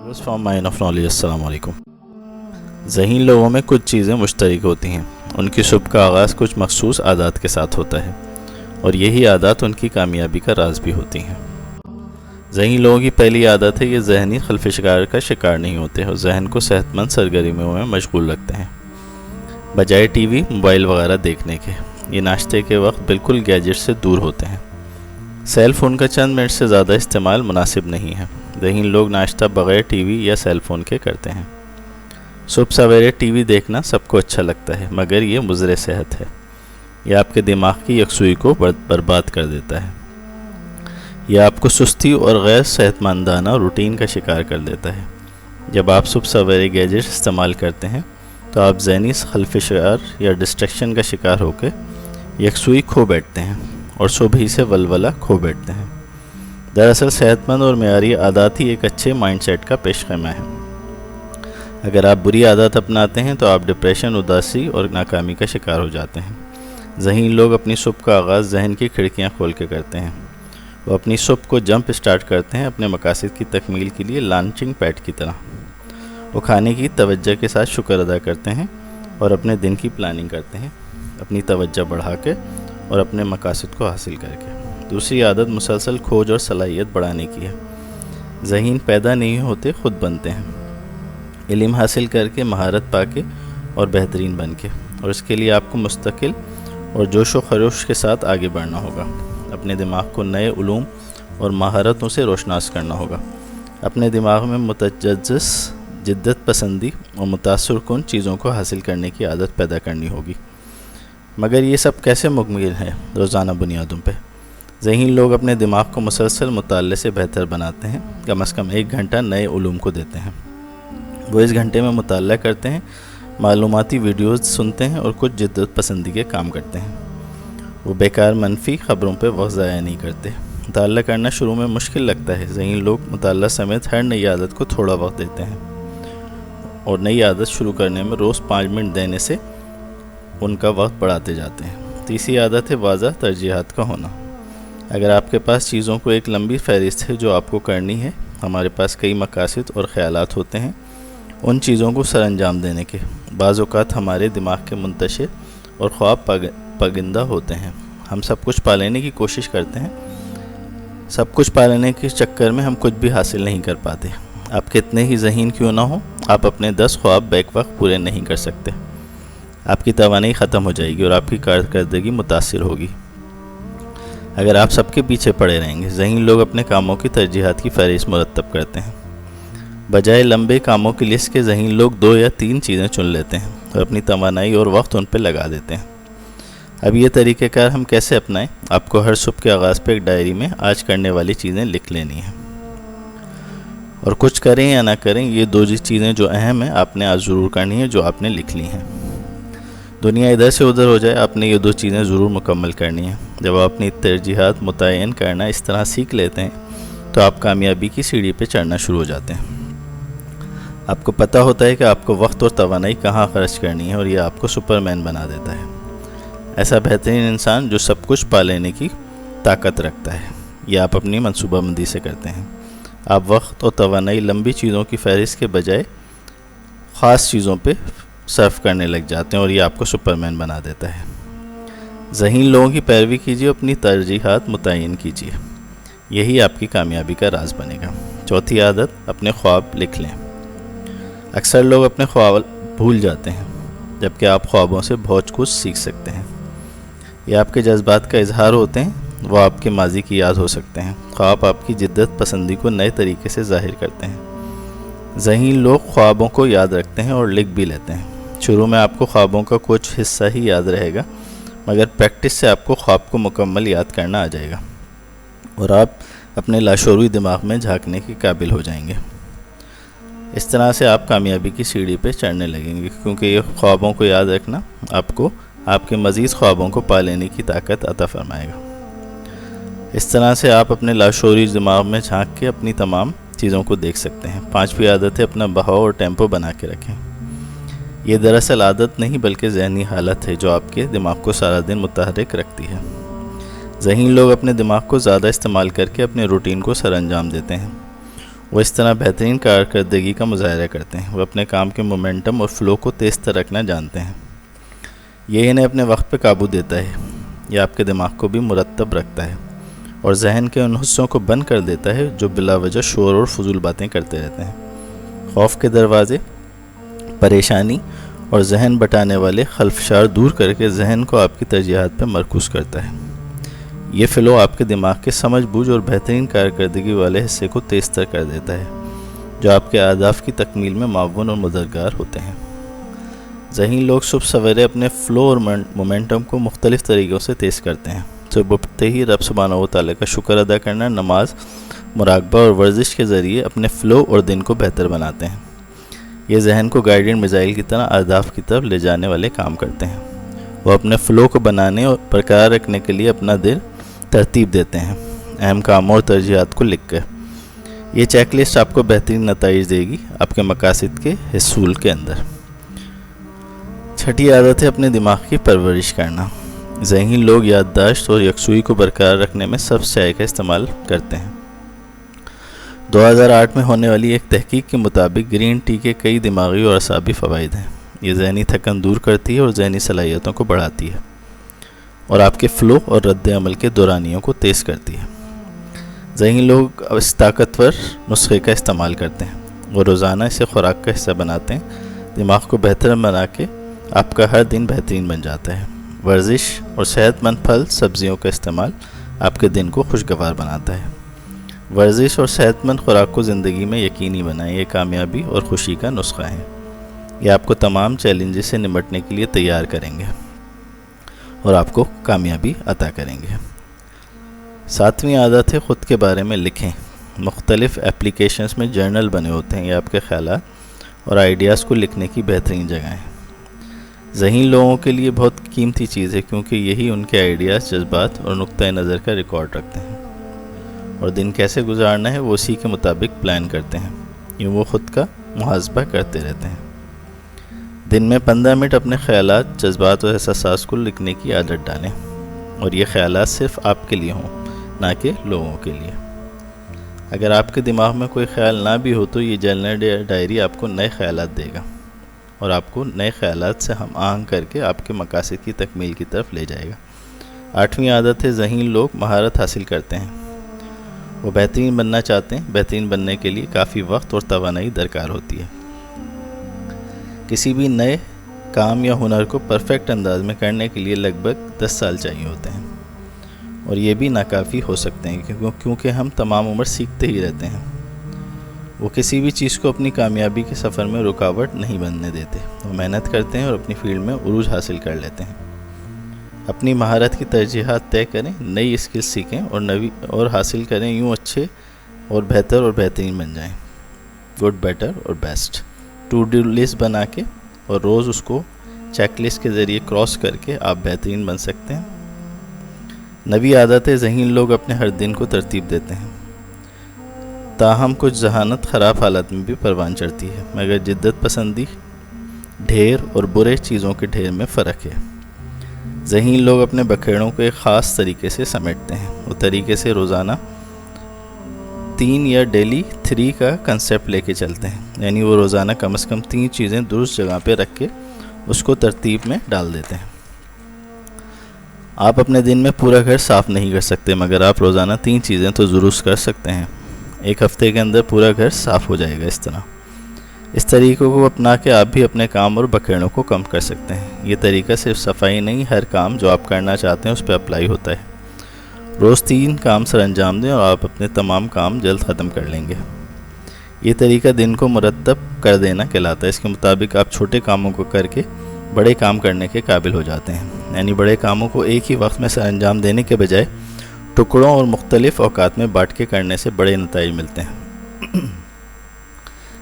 Viewers from mine of knowledge, अस्सलाम वालेकुम। ज़हीन लोगों में कुछ चीज़ें मुश्तरक होती हैं। उनकी सुबह का आगाज़ कुछ मखसूस आदत के साथ होता है और यही आदत उनकी कामयाबी का राज भी होती हैं। ज़हीन लोगों की पहली आदत है ये ज़हनी खलफशिकार का शिकार नहीं होते और जहन को सेहतमंद सरगर्मियों में मशगूल रखते हैं बजाय टीवी मोबाइल वगैरह देखने के। ये नाश्ते के वक्त बिल्कुल गैजेट से दूर होते हैं। सेल फ़ोन का चंद मिनट से ज़्यादा इस्तेमाल मुनासिब नहीं है। ज़हीन लोग नाश्ता बग़ैर टीवी या सेल फ़ोन के करते हैं। सुबह सवेरे टीवी देखना सबको अच्छा लगता है, मगर ये मुज़र सेहत है। यह आपके दिमाग की यकसुई को बर्बाद कर देता है। यह आपको सुस्ती और गैर सेहतमंदाना रूटीन का शिकार कर देता है। जब आप सुबह सवेरे गैजेट इस्तेमाल करते हैं तो आप ज़हनी खलफशिकार या डिस्ट्रैक्शन का शिकार होकर यकसुई खो बैठते हैं और सुबह ही से वलवला खो बैठते हैं। दरअसल सेहतमंद और मेयारी आदत ही एक अच्छे माइंडसेट का पेशखैमा है। अगर आप बुरी आदत अपनाते हैं तो आप डिप्रेशन, उदासी और नाकामी का शिकार हो जाते हैं। ज़हीन लोग अपनी सुबह का आगाज़ जहन की खिड़कियां खोल के करते हैं। वो अपनी सुबह को जंप स्टार्ट करते हैं अपने मकासद की तकमील के लिए लॉन्चिंग पैड की तरह। वो खाने की तवज्जो के साथ शुक्र अदा करते हैं और अपने दिन की प्लानिंग करते हैं अपनी तवज्जो बढ़ा के और अपने मकासद को हासिल करके। दूसरी आदत मुसलसल खोज और सलाहियत बढ़ाने की है। ज़हीन पैदा नहीं होते, खुद बनते हैं। इल्म हासिल करके, महारत पाके और बेहतरीन बन के, और इसके लिए आपको मुस्तकिल और जोश व खरोश के साथ आगे बढ़ना होगा। अपने दिमाग को नए उलूम और महारतों से रोशनास करना होगा। अपने दिमाग में मुतजद्दिस, जिद्दत पसंदी और मुतासर कुन चीज़ों को हासिल करने की आदत पैदा करनी होगी। मगर ये सब कैसे मुमकिन है? रोज़ाना बुनियादों पे ज़हीन लोग अपने दिमाग को मुसलसल मुताले से बेहतर बनाते हैं। कम से कम 1 घंटा नए उलूम को देते हैं। वो इस घंटे में मुताला करते हैं, मालूमाती वीडियोज़ सुनते हैं और कुछ जिद्दत पसंदी के काम करते हैं। वो बेकार मनफी ख़बरों पे वक्त ज़ाया नहीं करते। मुताला करना शुरू में मुश्किल लगता है। ज़हीन लोग मुताला समेत हर नई आदत को थोड़ा वक्त देते हैं और नई आदत शुरू करने में रोज़ 5 मिनट देने से उनका वक्त बढ़ाते जाते हैं। तीसरी आदत है वाज़ह तरजीहात का होना। अगर आपके पास चीज़ों को एक लंबी फहरिस्त है जो आपको करनी है, हमारे पास कई मकासद और ख़यालात होते हैं उन चीज़ों को सर अंजाम देने के। बाज़ औक़ात हमारे दिमाग के मुंतशिर और ख्वाब पगिंदा होते हैं। हम सब कुछ पा लेने की कोशिश करते हैं। सब कुछ पा लेने के चक्कर में हम कुछ भी हासिल नहीं कर पाते। आप कितने ही ज़हीन क्यों ना हो, आप अपने 10 ख्वाब बैक वक्त पूरे नहीं कर सकते। आपकी तवानाई ख़त्म हो जाएगी और आपकी कारकर्दगी मुतासिर होगी अगर आप सबके पीछे पड़े रहेंगे। ज़हीन लोग अपने कामों की तरजीहात की फहरिस्त मुरतब करते हैं। बजाय लंबे कामों की लिस्ट के ज़हीन लोग 2 या 3 चीज़ें चुन लेते हैं और अपनी तवानाई और वक्त उन पर लगा देते हैं। अब ये तरीक़ेकार हम कैसे अपनाएं? आपको हर सुबह के आगाज़ पे एक डायरी में आज करने वाली चीज़ें लिख लेनी हैं और कुछ करें या ना करें, ये 2 चीज़ें जो अहम हैं आपने आज ज़रूर करनी है, जो आपने लिख ली हैं। दुनिया इधर से उधर हो जाए, आपने ये 2 चीज़ें ज़रूर मुकम्मल करनी है। जब आप अपनी तरजीहात मुतय्यन करना इस तरह सीख लेते हैं तो आप कामयाबी की सीढ़ी पे चढ़ना शुरू हो जाते हैं। आपको पता होता है कि आपको वक्त और तवानाई कहाँ खर्च करनी है और यह आपको सुपरमैन बना देता है। ऐसा बेहतरीन इंसान जो सब कुछ पा लेने की ताकत रखता है। यह आप अपनी मनसूबाबंदी से करते हैं। आप वक्त और तवानाई लंबी चीज़ों की फहरिस्त के बजाय ख़ास चीज़ों पे सर्फ करने लग जाते हैं और ये आपको सुपरमैन बना देता है। ज़हीन लोगों की पैरवी कीजिए, अपनी तरजीहात मुतय्यन कीजिए, यही आपकी कामयाबी का राज बनेगा। चौथी आदत, अपने ख्वाब लिख लें। अक्सर लोग अपने ख्वाब भूल जाते हैं, जबकि आप ख्वाबों से बहुत कुछ सीख सकते हैं। ये आपके जज्बात का इजहार होते हैं, वो आपके माजी की याद हो सकते हैं। ख्वाब आपकी जिद्दत पसंदी को नए तरीके से ज़ाहिर करते हैं। ज़हीन लोग ख्वाबों को याद रखते हैं और लिख भी लेते हैं। शुरू में आपको ख्वाबों का कुछ हिस्सा ही याद रहेगा, मगर प्रैक्टिस से आपको ख्वाब को मुकम्मल याद करना आ जाएगा और आप अपने लाशोरी दिमाग में झांकने के काबिल हो जाएंगे। इस तरह से आप कामयाबी की सीढ़ी पे चढ़ने लगेंगे, क्योंकि ये ख्वाबों को याद रखना आपको आपके मज़ीद ख्वाबों को पा लेने की ताकत अता फरमाएगा। इस तरह से आप अपने लाशोरी दिमाग में झांक के अपनी तमाम चीज़ों को देख सकते हैं। 5वीं आदत है अपना बहाव और टेम्पो बना के रखें। ये दरअसल आदत नहीं बल्कि ज़हनी हालत है जो आपके दिमाग को सारा दिन मुतहरिक रखती है। ज़हीन लोग अपने दिमाग को ज़्यादा इस्तेमाल करके अपने रूटीन को सर अंजाम देते हैं। وہ اس طرح بہترین کارکردگی کا مظاہرہ کرتے ہیں۔ وہ اپنے کام کے مومنٹم اور فلو کو تیز تر رکھنا جانتے ہیں۔ یہ انہیں اپنے وقت پہ قابو دیتا ہے۔ یہ آپ کے دماغ کو بھی مرتب رکھتا ہے اور ذہن کے ان حصوں کو بند کر دیتا ہے جو بلا وجہ شور اور فضول باتیں کرتے رہتے ہیں۔ خوف کے دروازے، پریشانی اور ذہن بٹانے والے خلفشار دور کر کے ذہن کو آپ کی ترجیحات پہ مرکوز کرتا ہے۔ یہ فلو آپ کے دماغ کے سمجھ بوجھ اور بہترین کارکردگی والے حصے کو تیز تر کر دیتا ہے، جو آپ کے اہداف کی تکمیل میں معاون اور مددگار ہوتے ہیں۔ ذہین لوگ صبح سویرے اپنے فلو اور مومنٹم کو مختلف طریقوں سے تیز کرتے ہیں۔ صبح اٹھتے ہی رب سبحانہ و تعالیٰ کا شکر ادا کرنا، نماز، مراقبہ اور ورزش کے ذریعے اپنے فلو اور دن کو بہتر بناتے ہیں۔ یہ ذہن کو گائیڈنگ میزائل کی طرح اہداف کی طرف لے جانے والے کام کرتے ہیں۔ وہ اپنے فلو کو بنانے اور برقرار رکھنے کے لیے اپنا دل ترتیب دیتے ہیں، اہم کاموں اور ترجیحات کو لکھ کر۔ یہ چیک لسٹ آپ کو بہترین نتائج دے گی آپ کے مقاصد کے حصول کے اندر۔ چھٹی عادت ہے اپنے دماغ کی پرورش کرنا۔ ذہین لوگ یادداشت اور یکسوئی کو برقرار رکھنے میں سبز چائے کا استعمال کرتے ہیں۔ 2008 میں ہونے والی ایک تحقیق کے مطابق گرین ٹی کے کئی دماغی اور اعصابی فوائد ہیں۔ یہ ذہنی تھکن دور کرتی ہے اور ذہنی صلاحیتوں کو بڑھاتی ہے اور آپ کے فلو اور رد عمل کے دورانیوں کو تیز کرتی ہے۔ ذہین لوگ اس طاقتور نسخے کا استعمال کرتے ہیں۔ وہ روزانہ اسے خوراک کا حصہ بناتے ہیں۔ دماغ کو بہتر بنا کے آپ کا ہر دن بہترین بن جاتا ہے۔ ورزش اور صحت مند پھل سبزیوں کا استعمال آپ کے دن کو خوشگوار بناتا ہے۔ ورزش اور صحت مند خوراک کو زندگی میں یقینی بنائیں۔ یہ کامیابی اور خوشی کا نسخہ ہے۔ یہ آپ کو تمام چیلنجز سے نمٹنے کے لیے تیار کریں گے اور آپ کو کامیابی عطا کریں گے۔ 7ویں عادت ہے خود کے بارے میں لکھیں۔ مختلف اپلیکیشنز میں جرنل بنے ہوتے ہیں۔ یہ آپ کے خیالات اور آئیڈیاز کو لکھنے کی بہترین جگہ ہے۔ ذہین لوگوں کے لیے بہت قیمتی چیز ہے کیونکہ یہی ان کے آئیڈیاز، جذبات اور نقطۂ نظر کا ریکارڈ رکھتے ہیں اور دن کیسے گزارنا ہے وہ اسی کے مطابق پلان کرتے ہیں۔ یوں وہ خود کا محاسبہ کرتے رہتے ہیں۔ دن میں 15 منٹ اپنے خیالات، جذبات اور احساسات کو لکھنے کی عادت ڈالیں اور یہ خیالات صرف آپ کے لیے ہوں، نہ کہ لوگوں کے لیے۔ اگر آپ کے دماغ میں کوئی خیال نہ بھی ہو تو یہ جرنل ڈائری آپ کو نئے خیالات دے گا اور آپ کو نئے خیالات سے ہم آہنگ کر کے آپ کے مقاصد کی تکمیل کی طرف لے جائے گا۔ 8ویں عادت ہے ذہین لوگ مہارت حاصل کرتے ہیں۔ وہ بہترین بننا چاہتے ہیں۔ بہترین بننے کے لیے کافی وقت اور توانائی درکار ہوتی ہے۔ کسی بھی نئے کام یا ہنر کو پرفیکٹ انداز میں کرنے کے لیے لگ بھگ 10 سال چاہیے ہوتے ہیں اور یہ بھی ناکافی ہو سکتے ہیں کیونکہ ہم تمام عمر سیکھتے ہی رہتے ہیں۔ وہ کسی بھی چیز کو اپنی کامیابی کے سفر میں رکاوٹ نہیں بننے دیتے۔ وہ محنت کرتے ہیں اور اپنی فیلڈ میں عروج حاصل کر لیتے ہیں۔ اپنی مہارت کی ترجیحات طے کریں، نئی اسکل سیکھیں اور حاصل کریں، یوں اچھے اور بہتر اور بہترین بن جائیں۔ گڈ، بیٹر اور بیسٹ ٹو ڈو لسٹ بنا کے اور روز اس کو چیک لسٹ کے ذریعے کراس کر کے آپ بہترین بن سکتے ہیں۔ 9ویں عادت ہے ذہین لوگ اپنے ہر دن کو ترتیب دیتے ہیں۔ تاہم کچھ ذہانت خراب حالت میں بھی پروان چڑھتی ہے، مگر جدت پسندی ڈھیر اور برے چیزوں کے ڈھیر میں فرق ہے۔ ذہین لوگ اپنے بکھیڑوں کو ایک خاص طریقے سے سمیٹتے ہیں۔ وہ طریقے سے روزانہ 3 یا ڈیلی 3 کا کنسیپٹ لے کے چلتے ہیں، یعنی وہ روزانہ کم از کم 3 چیزیں درست جگہ پہ رکھ کے اس کو ترتیب میں ڈال دیتے ہیں۔ آپ اپنے دن میں پورا گھر صاف نہیں کر سکتے، مگر آپ روزانہ 3 چیزیں تو ضرور کر سکتے ہیں۔ ایک ہفتے کے اندر پورا گھر صاف ہو جائے گا۔ اس طریقے کو اپنا کے آپ بھی اپنے کام اور بکھیڑوں کو کم کر سکتے ہیں۔ یہ طریقہ صرف صفائی نہیں، ہر کام جو آپ کرنا چاہتے ہیں اس پہ اپلائی ہوتا ہے۔ روز 3 کام سر انجام دیں اور آپ اپنے تمام کام جلد ختم کر لیں گے۔ یہ طریقہ دن کو مرتب کر دینا کہلاتا ہے۔ اس کے مطابق آپ چھوٹے کاموں کو کر کے بڑے کام کرنے کے قابل ہو جاتے ہیں، یعنی بڑے کاموں کو ایک ہی وقت میں سر انجام دینے کے بجائے ٹکڑوں اور مختلف اوقات میں بانٹ کے کرنے سے بڑے نتائج ملتے ہیں۔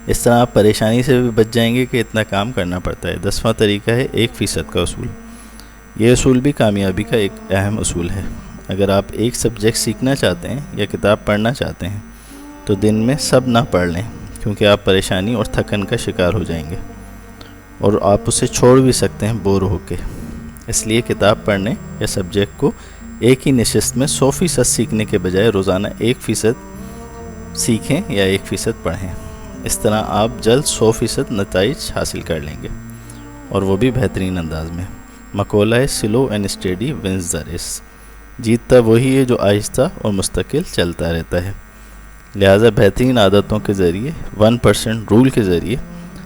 اس طرح آپ پریشانی سے بھی بچ جائیں گے کہ اتنا کام کرنا پڑتا ہے۔ 10واں طریقہ ہے 1% کا اصول۔ یہ اصول بھی کامیابی کا ایک اہم اصول ہے۔ اگر آپ ایک سبجیکٹ سیکھنا چاہتے ہیں یا کتاب پڑھنا چاہتے ہیں تو دن میں سب نہ پڑھ لیں، کیونکہ آپ پریشانی اور تھکن کا شکار ہو جائیں گے اور آپ اسے چھوڑ بھی سکتے ہیں بور ہو کے۔ اس لیے کتاب پڑھنے یا سبجیکٹ کو ایک ہی نشست میں 100% سیکھنے کے بجائے روزانہ 1% سیکھیں یا 1% پڑھیں، اس طرح آپ جلد 100% نتائج حاصل کر لیں گے، اور وہ بھی بہترین انداز میں۔ مقولہ ہے slow and steady wins the race, جیتتا وہی ہے جو آہستہ اور مستقل چلتا رہتا ہے۔ لہٰذا بہترین عادتوں کے ذریعے 1% رول کے ذریعے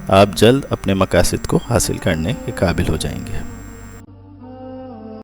آپ جلد اپنے مقاصد کو حاصل کرنے کے قابل ہو جائیں گے۔